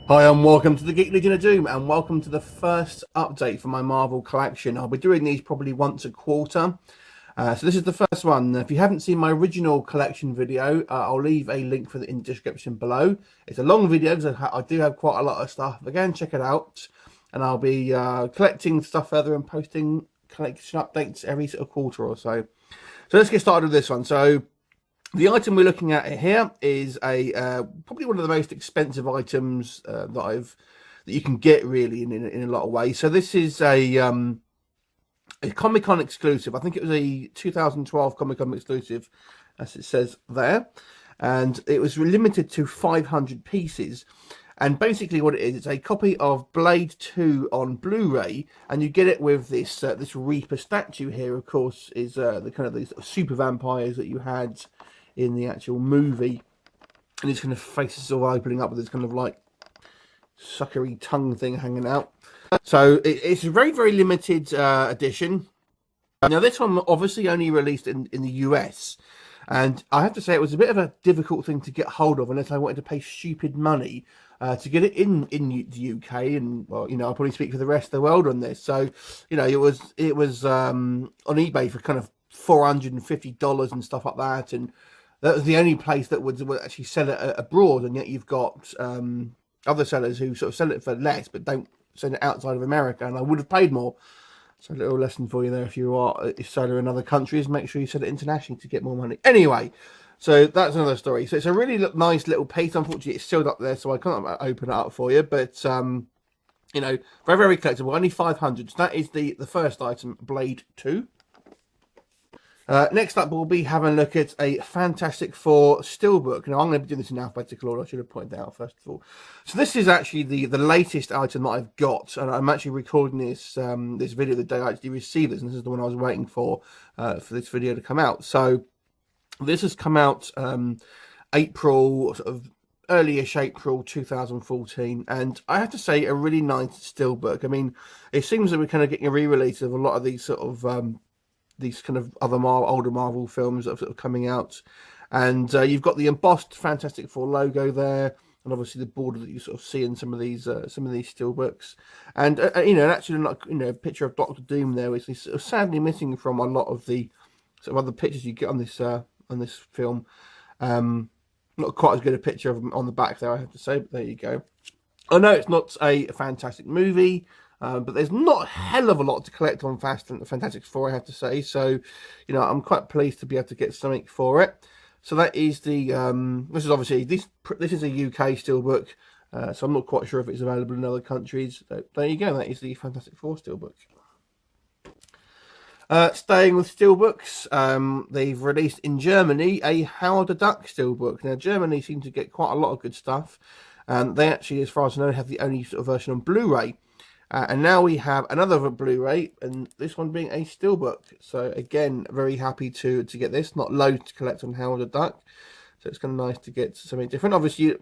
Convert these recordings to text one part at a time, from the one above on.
Hi and welcome to the Geek Legion of Doom, and welcome to the first update for my Marvel collection. I'll be doing these probably once a quarter. So this is the first one. If you haven't seen my original collection video, I'll leave a link for it in the description below. It's a long video because I do have quite a lot of stuff. Again, check it out. And I'll be collecting stuff further and posting collection updates every sort of quarter or so. So let's get started with this one. So the item we're looking at here is a probably one of the most expensive items that you can get really in a lot of ways. So this is a Comic-Con exclusive. I think it was a 2012 Comic-Con exclusive, as it says there, and it was limited to 500 pieces. And basically, what it is, it's a copy of Blade 2 on Blu-ray, and you get it with this this Reaper statue here. Of course, is the kind of these super vampires that you had in the actual movie, and his kind of face is all opening up with this kind of like suckery tongue thing hanging out. So it's a very, very limited edition. Now this one obviously only released in the US, and I have to say it was a bit of a difficult thing to get hold of unless I wanted to pay stupid money to get it in the UK. And well, you know, I'll probably speak for the rest of the world on this. So you know, it was on eBay for kind of $450 and stuff like that, and that was the only place that would actually sell it abroad. And yet you've got other sellers who sort of sell it for less but don't send it outside of America, and I would have paid more. So a little lesson for you there: if you are a seller in other countries, make sure you sell it internationally to get more money. Anyway, so that's another story. So it's a really nice little piece. Unfortunately, it's sealed up there, so I can't open it up for you. But you know, very, very collectible. Only 500. So that is the first item, Blade 2. Next up, we'll be having a look at a Fantastic Four steelbook. Now, I'm going to be doing this in alphabetical order. I should have pointed that out first of all. So this is actually the latest item that I've got, and I'm actually recording this this video the day I actually received this, and this is the one I was waiting for this video to come out. So this has come out April, sort of early-ish April 2014, and I have to say, a really nice steelbook. I mean, it seems that we're kind of getting a re-release of a lot of these sort of these kind of other older Marvel films that are sort of coming out, and you've got the embossed Fantastic Four logo there, and obviously the border that you sort of see in some of these steelbooks, and you know, actually, like, you know, a picture of Doctor Doom there, which is sort of sadly missing from a lot of the sort of other pictures you get on this film. Not quite as good a picture of him on the back there, I have to say, but there you go. I know it's not a fantastic movie. But there's not a hell of a lot to collect on Fantastic Four, I have to say. So, you know, I'm quite pleased to be able to get something for it. So that is the this is obviously this is a UK steelbook. So I'm not quite sure if it's available in other countries. So there you go. That is the Fantastic Four steelbook. Staying with steelbooks, they've released in Germany a Howard the Duck steelbook. Now, Germany seems to get quite a lot of good stuff, and they actually, as far as I know, have the only sort of version on Blu-ray. And now we have another Blu-ray, and this one being a steelbook. So again, very happy to get this. Not loads to collect on Howard the Duck, so it's kind of nice to get something different. Obviously,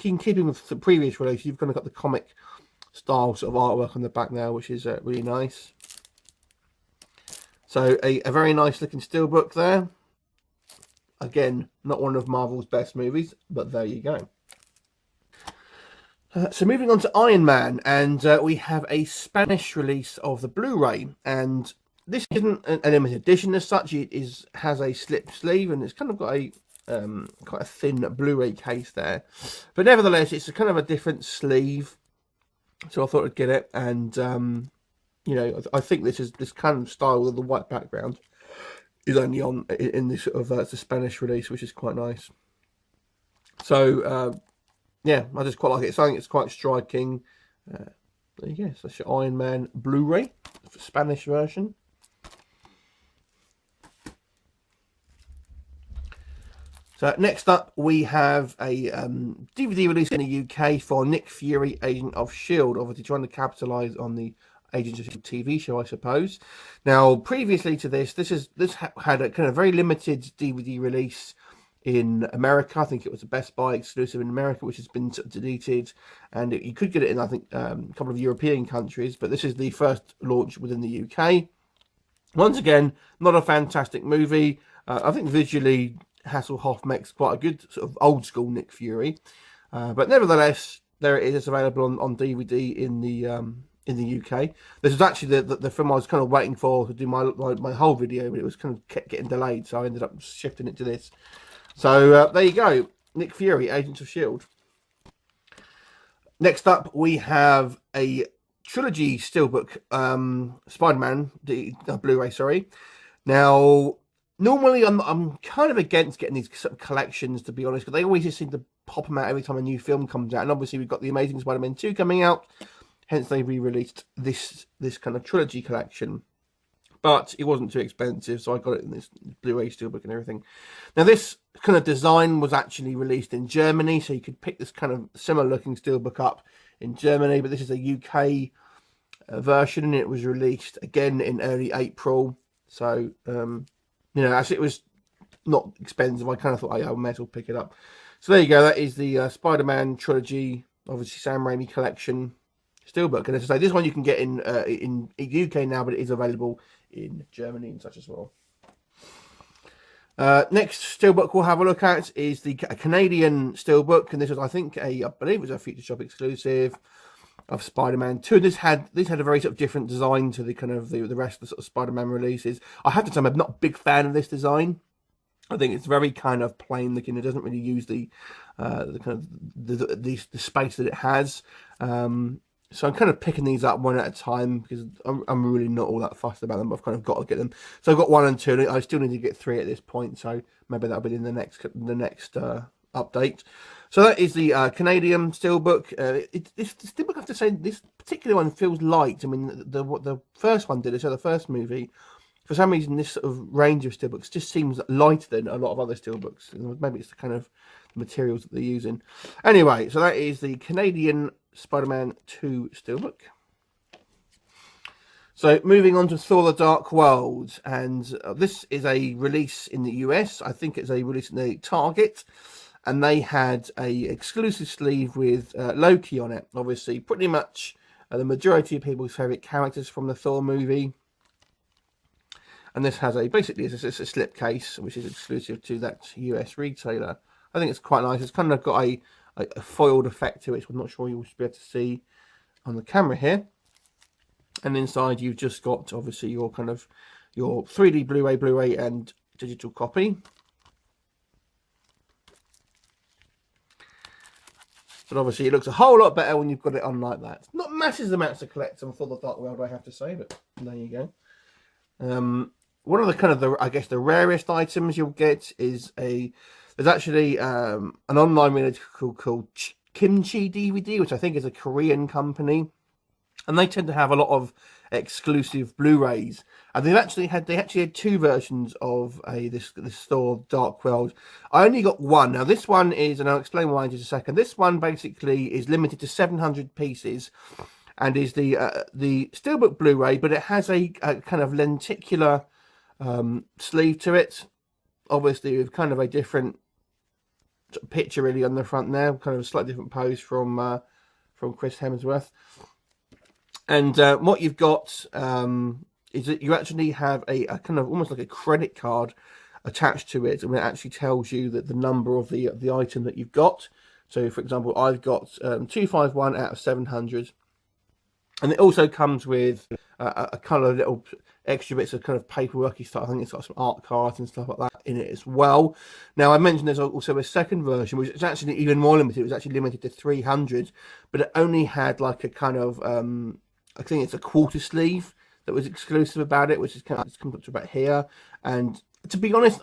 in keeping with the previous release, you've kind of got the comic style sort of artwork on the back now, which is really nice. So a very nice looking steelbook there. Again, not one of Marvel's best movies, but there you go. So moving on to Iron Man, and we have a Spanish release of the Blu-ray, and this isn't a limited edition as such. It has a slip sleeve, and it's kind of got a quite a thin Blu-ray case there, but nevertheless, it's a kind of a different sleeve. So I thought I'd get it, and you know, I think this kind of style with the white background is only on in this sort of it's a Spanish release, which is quite nice. So. Yeah, I just quite like it. So I think it's quite striking. There you go. So that's your Iron Man Blu-ray, Spanish version. So next up, we have a DVD release in the UK for Nick Fury, Agent of S.H.I.E.L.D. Obviously trying to capitalise on the Agents of S.H.I.E.L.D. TV show, I suppose. Now, previously to this had a kind of very limited DVD release in America. I think it was a Best Buy exclusive in America, which has been deleted, and you could get it in, I think, a couple of European countries, but this is the first launch within the UK. Once again, not a fantastic movie. I think visually Hasselhoff makes quite a good sort of old school Nick Fury, but nevertheless, there it is. It's available on DVD in the UK. This was actually the film I was kind of waiting for to do my whole video, but it was kind of kept getting delayed, so I ended up shifting it to this. So there you go, Nick Fury, Agents of S.H.I.E.L.D. Next up, we have a trilogy steelbook, Spider-Man, the Blu-ray. Sorry. Now, normally I'm kind of against getting these sort of collections, to be honest, because they always just seem to pop them out every time a new film comes out. And obviously, we've got the Amazing Spider-Man 2 coming out. Hence, they re-released this kind of trilogy collection. But it wasn't too expensive, so I got it in this Blu-ray steelbook and everything. Now, this kind of design was actually released in Germany, so you could pick this kind of similar-looking steelbook up in Germany. But this is a UK version, and it was released again in early April. So, you know, as it was not expensive, I kind of thought, oh, yeah, I may as well pick it up. So there you go. That is the Spider-Man trilogy, obviously Sam Raimi collection steelbook. And as I say, this one you can get in UK now, but it is available in Germany and such as well. Next steelbook we'll have a look at is the Canadian steelbook, and this was, I think, I believe it was a Future Shop exclusive of Spider-Man 2. This had a very sort of different design to the kind of the rest of the sort of Spider-Man releases. I have to say, I'm not a big fan of this design. I think it's very kind of plain looking. It doesn't really use the kind of the space that it has. So I'm kind of picking these up one at a time because I'm really not all that fussed about them, but I've kind of got to get them. So I've got 1 and 2, and I still need to get 3 at this point. So maybe that'll be in the next update. So that is the Canadian steelbook. This steelbook, I have to say, this particular one feels light. I mean, what the first one did, so the first movie, for some reason, this sort of range of steelbooks just seems lighter than a lot of other steelbooks. Maybe it's the kind of materials that they're using. Anyway, so that is the Canadian Spider-Man 2 steelbook. So moving on to Thor: The Dark World, and this is a release in the US. I think it's a release in the Target, and they had a exclusive sleeve with Loki on it. Obviously, pretty much the majority of people's favourite characters from the Thor movie. And this has basically it's a slipcase, which is exclusive to that US retailer. I think it's quite nice. It's kind of got a foiled effect to it, so I'm not sure you'll be able to see on the camera here. And inside you've just got, obviously, your 3D Blu-ray and digital copy. But obviously it looks a whole lot better when you've got it on like that. Not massive amounts to collect on For the Dark World, I have to say, but there you go. One of the I guess the rarest items you'll get is there's actually an online release called Kimchi DVD, which I think is a Korean company, and they tend to have a lot of exclusive Blu-rays. And they actually had 2 versions of this Thor Dark World. I only got 1. Now this one is, and I'll explain why in just a second. This one basically is limited to 700 pieces, and is the steelbook Blu-ray, but it has a kind of lenticular sleeve to it, obviously with kind of a different picture really on the front there, kind of a slightly different pose from Chris Hemsworth. And what you've got is that you actually have a kind of almost like a credit card attached to it, and it actually tells you that the number of the item that you've got. So for example, I've got 251 out of 700. And it also comes with a kind of little extra bits of kind of paperworky stuff. I think it's got some art cards and stuff like that in it as well. Now, I mentioned there's also a second version, which is actually even more limited. It was actually limited to 300, but it only had like a kind of, I think it's a quarter sleeve that was exclusive about it, which is kind of, it's comes up to about here. And to be honest,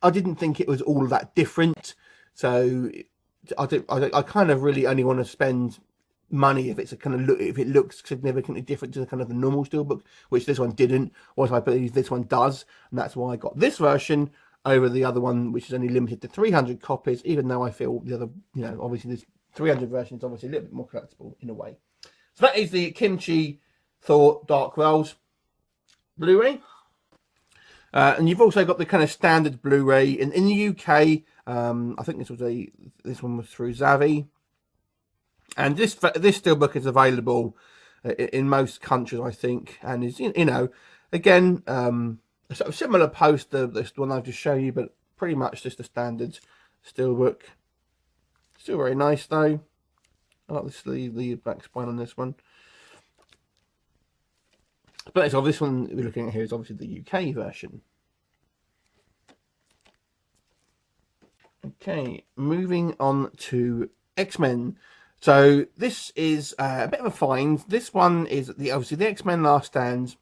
I didn't think it was all that different. So I kind of really only want to spend money if it's a kind of if it looks significantly different to the kind of the normal steelbook, which this one didn't, or I believe this one does, and that's why I got this version over the other one, which is only limited to 300 copies, even though I feel the other, you know, obviously this 300 version is obviously a little bit more collectible in a way. So that is the Kimchi Thor Dark World Blu-ray. And you've also got the kind of standard Blu-ray in the UK. I think this one was through Zavi. And this steelbook is available in most countries, I think, and is, you know, again, a sort of similar post to this one I've just shown you, but pretty much just a standard steelbook. Still very nice though. I like the back spine on this one. But so this one we're looking at here is obviously the UK version. Okay, moving on to X-Men. So this is a bit of a find. This one is obviously the X-Men Last Stand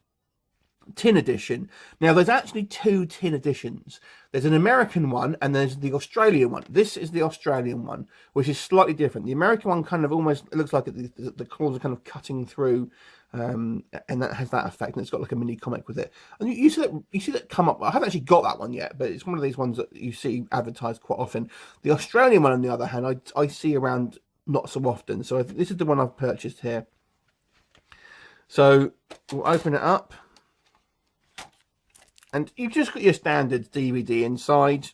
tin edition. Now there's actually two tin editions. There's an American one and there's the Australian one. This is the Australian one, which is slightly different. The American one kind of almost, it looks like the claws are kind of cutting through, and that has that effect, and it's got like a mini comic with it. And you see that come up. I haven't actually got that one yet, but it's one of these ones that you see advertised quite often. The Australian one, on the other hand, I see around not so often. So this is the one I've purchased here. So we'll open it up. And you've just got your standard DVD inside.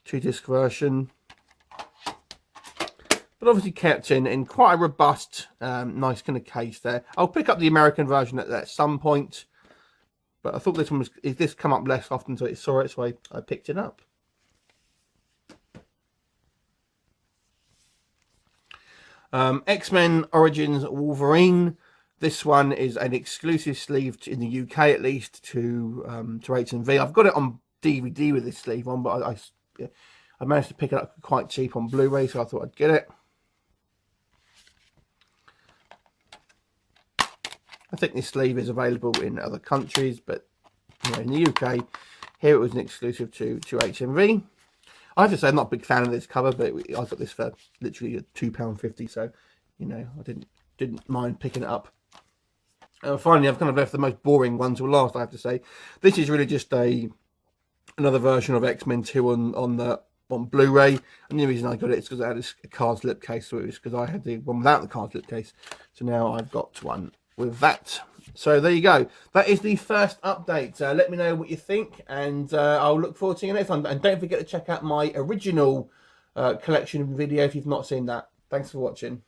2-disc version. But obviously kept in quite a robust, nice kind of case there. I'll pick up the American version at some point. But I thought this one this come up less often, so it saw it, so I picked it up. X-Men Origins Wolverine. This one is an exclusive sleeve in the UK, at least, to H&V. I've got it on DVD with this sleeve on, but I managed to pick it up quite cheap on Blu-ray, so I thought I'd get it. I think this sleeve is available in other countries, but in the UK, here it was an exclusive to H&V. I have to say I'm not a big fan of this cover, but I got this for literally £2.50, so I didn't mind picking it up. Finally, I've kind of left the most boring one till last, I have to say. This is really just another version of X-Men 2 on Blu-ray. And the reason I got it is because it had a card slip case, so it was because I had the one without the card slip case. So now I've got one with that. So there you go. That is the first update. Let me know what you think, and I'll look forward to seeing you next time. And don't forget to check out my original collection video if you've not seen that. Thanks for watching.